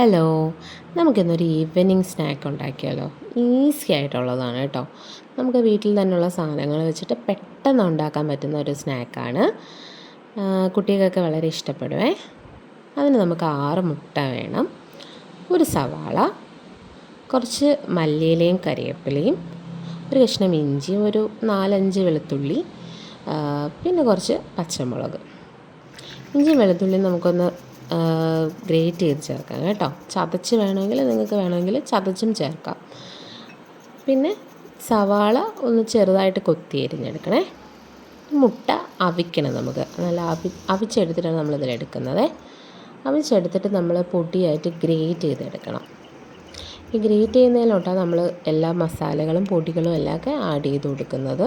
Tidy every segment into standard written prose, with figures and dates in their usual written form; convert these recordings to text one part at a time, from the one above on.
Hello, നമുക്കിന്നൊരു evening snack ഉണ്ടാക്കിയാലോ? Easy ആയിട്ടുള്ളതാണ് കേട്ടോ. നമുക്ക് വീട്ടിൽ തന്നെയുള്ള സാധനങ്ങൾ വെച്ചിട്ട് പെട്ടെന്ന് ഉണ്ടാക്കാൻ പറ്റുന്ന ഒരു സ്നാക്കാണ്. കുട്ടികൾക്കൊക്കെ വളരെ ഇഷ്ടപ്പെടുവേ. അതിന് നമുക്ക് 6 മുട്ട വേണം, ഒരു സവാള, കുറച്ച് മല്ലിയിലയും കരിവേപ്പിലയും, ഒരു കഷ്ണം ഇഞ്ചിയും, ഒരു 4-5 വെളുത്തുള്ളി, പിന്നെ കുറച്ച് പച്ചമുളക്. ഇഞ്ചിയും വെളുത്തുള്ളിയും നമുക്കൊന്ന് ഗ്രേറ്റ് ചെയ്ത് ചേർക്കാം കേട്ടോ. ചതച്ച് നിങ്ങൾക്ക് ചതച്ചും ചേർക്കാം. പിന്നെ സവാള ഒന്ന് ചെറുതായിട്ട് കൊത്തി അരിഞ്ഞെടുക്കണേ. മുട്ട അവിക്കണം, നമുക്ക് നല്ല അവിച്ചെടുത്തിട്ടാണ് നമ്മളിതിലെടുക്കുന്നത്. അവിച്ചെടുത്തിട്ട് നമ്മൾ പൊടിയായിട്ട് ഗ്രേറ്റ് ചെയ്തെടുക്കണം. ഈ ഗ്രേറ്റ് ചെയ്യുന്നതിലോട്ടാണ് നമ്മൾ എല്ലാ മസാലകളും പൊടികളും എല്ലാം ആഡ് ചെയ്ത് കൊടുക്കുന്നത്.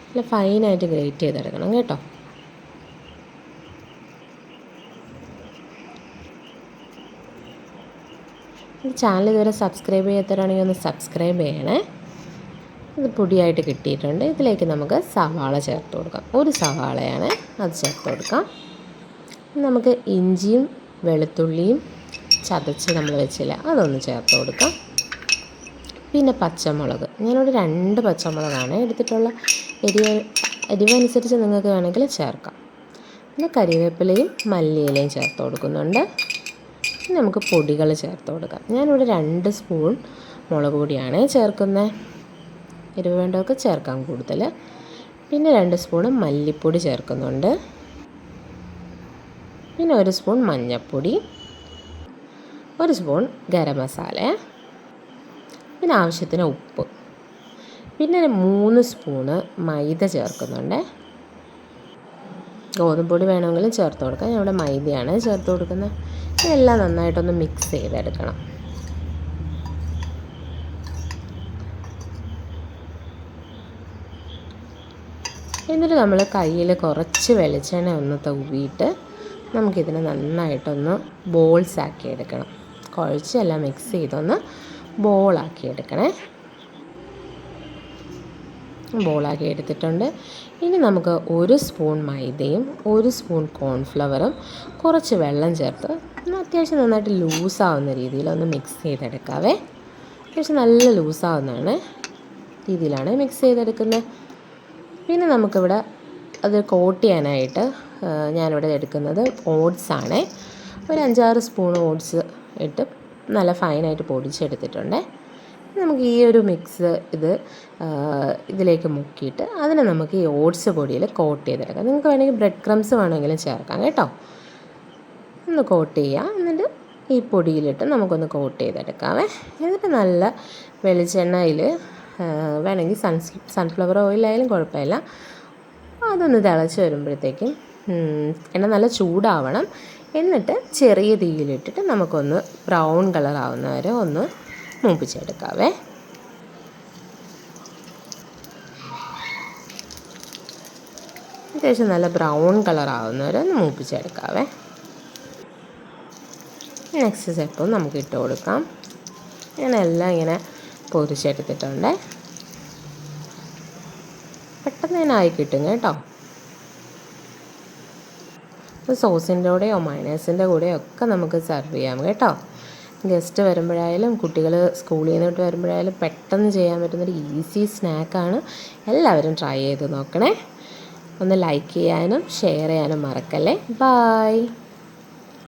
നല്ല ഫൈനായിട്ട് ഗ്രേറ്റ് ചെയ്തെടുക്കണം കേട്ടോ. ഈ ചാനൽ ഇതുവരെ സബ്സ്ക്രൈബ് ചെയ്യാത്തവരാണെങ്കിൽ ഒന്ന് സബ്സ്ക്രൈബ് ചെയ്യണേ. ഇത് പൊടിയായിട്ട് കിട്ടിയിട്ടുണ്ട്. ഇതിലേക്ക് നമുക്ക് സവാള ചേർത്ത് കൊടുക്കാം. ഒരു സവാളയാണ്, അത് ചേർത്ത് കൊടുക്കാം. നമുക്ക് ഇഞ്ചിയും വെളുത്തുള്ളിയും ചതച്ച് നമ്മൾ വെച്ചില്ല, അതൊന്ന് ചേർത്ത് കൊടുക്കാം. പിന്നെ പച്ചമുളക്, ഞാനിവിടെ 2 പച്ചമുളകാണ് എടുത്തിട്ടുള്ള. എരിവനുസരിച്ച് നിങ്ങൾക്ക് വേണമെങ്കിൽ ചേർക്കാം. പിന്നെ കരിവേപ്പിലയും മല്ലിയിലയും ചേർത്ത് കൊടുക്കുന്നുണ്ട്. നമുക്ക് പൊടികൾ ചേർത്ത് കൊടുക്കാം. ഞാനിവിടെ 2 സ്പൂൺ മുളക് പൊടിയാണ് ചേർക്കുന്നത്. എരിവ് വേണ്ടവർക്ക് ചേർക്കാം കൂടുതൽ. പിന്നെ 2 സ്പൂൺ മല്ലിപ്പൊടി ചേർക്കുന്നുണ്ട്. പിന്നെ 1 സ്പൂൺ മഞ്ഞൾപ്പൊടി, 1 സ്പൂൺ ഗരം മസാല, പിന്നെ ആവശ്യത്തിന് ഉപ്പ്. പിന്നെ 3 സ്പൂണ് മൈദ ചേർക്കുന്നുണ്ട്. ഗോതമ്പൊടി വേണമെങ്കിലും ചേർത്ത് കൊടുക്കാം. ഞാൻ ഇവിടെ മൈദയാണ് ചേർത്ത് കൊടുക്കുന്നത്. ഇതെല്ലാം നന്നായിട്ടൊന്ന് മിക്സ് ചെയ്തെടുക്കണം. എന്നിട്ട് നമ്മൾ കയ്യിൽ കുറച്ച് വെളിച്ചെണ്ണ ഒന്ന് തൂവിയിട്ട് നമുക്കിതിനെ നന്നായിട്ടൊന്ന് ബോൾസ് ആക്കി എടുക്കണം. കുഴച്ച് എല്ലാം മിക്സ് ചെയ്തൊന്ന് ബോളാക്കി എടുക്കണേ. ബോളാക്കി എടുത്തിട്ടുണ്ട്. ഇനി നമുക്ക് 1 സ്പൂൺ മൈദയും 1 സ്പൂൺ കോൺഫ്ലവറും കുറച്ച് വെള്ളം ചേർത്ത് അത്യാവശ്യം നന്നായിട്ട് ലൂസാവുന്ന രീതിയിലൊന്ന് മിക്സ് ചെയ്തെടുക്കാവേ. അത്യാവശ്യം നല്ല ലൂസാവുന്നതാണ് രീതിയിലാണ് മിക്സ് ചെയ്തെടുക്കുന്നത്. പിന്നെ നമുക്കിവിടെ അത് കോട്ട് ചെയ്യാനായിട്ട് ഞാനിവിടെ എടുക്കുന്നത് ഓട്സാണ്. ഒരു 5-6 സ്പൂൺ ഓട്സ് ഇട്ട് നല്ല ഫൈനായിട്ട് പൊടിച്ചെടുത്തിട്ടുണ്ട്. നമുക്ക് ഈ ഒരു മിക്സ് ഇതിലേക്ക് മുക്കിയിട്ട് അതിനെ നമുക്ക് ഈ ഓട്സ് പൊടിയിൽ കോട്ട് ചെയ്തെടുക്കാം. നിങ്ങൾക്ക് വേണമെങ്കിൽ ബ്രെഡ് ക്രംസ് വേണമെങ്കിലും ചേർക്കാം കേട്ടോ. ഒന്ന് കോട്ട് ചെയ്യാം. എന്നിട്ട് ഈ പൊടിയിലിട്ട് നമുക്കൊന്ന് കോട്ട് ചെയ്തെടുക്കാമേ. എന്നിട്ട് നല്ല വെളിച്ചെണ്ണയിൽ വേണമെങ്കിൽ സൺഫ്ലവർ ഓയിലായാലും കുഴപ്പമില്ല, അതൊന്ന് തിളച്ച് വരുമ്പോഴത്തേക്കും എണ്ണ നല്ല ചൂടാവണം. എന്നിട്ട് ചെറിയ തീയിലിട്ടിട്ട് നമുക്കൊന്ന് ബ്രൗൺ കളറാവുന്ന വരെ ഒന്ന് മൂപ്പിച്ചെടുക്കാവേ. അത്യാവശ്യം നല്ല ബ്രൗൺ കളറാവുന്നവരെ ഒന്ന് മൂപ്പിച്ചെടുക്കാവേ. നെക്സ്റ്റ് സ്റ്റെപ്പും നമുക്ക് ഇട്ട് കൊടുക്കാം. ഇങ്ങനെയെല്ലാം ഇങ്ങനെ പൊരിച്ചെടുത്തിട്ടുണ്ട്. പെട്ടെന്ന് തന്നെ ആയി കിട്ടും കേട്ടോ. സോസിൻ്റെ കൂടെയോ മയണൈസിൻ്റെ കൂടെയോ ഒക്കെ നമുക്ക് സെർവ് ചെയ്യാം കേട്ടോ. ഗസ്റ്റ് വരുമ്പോഴായാലും കുട്ടികൾ സ്കൂളിൽ നിന്നിട്ട് വരുമ്പോഴായാലും പെട്ടെന്ന് ചെയ്യാൻ പറ്റുന്നൊരു ഈസി സ്നാക്കാണ്. എല്ലാവരും ട്രൈ ചെയ്ത് നോക്കണേ. ഒന്ന് ലൈക്ക് ചെയ്യാനും ഷെയർ ചെയ്യാനും മറക്കല്ലേ. ബൈ.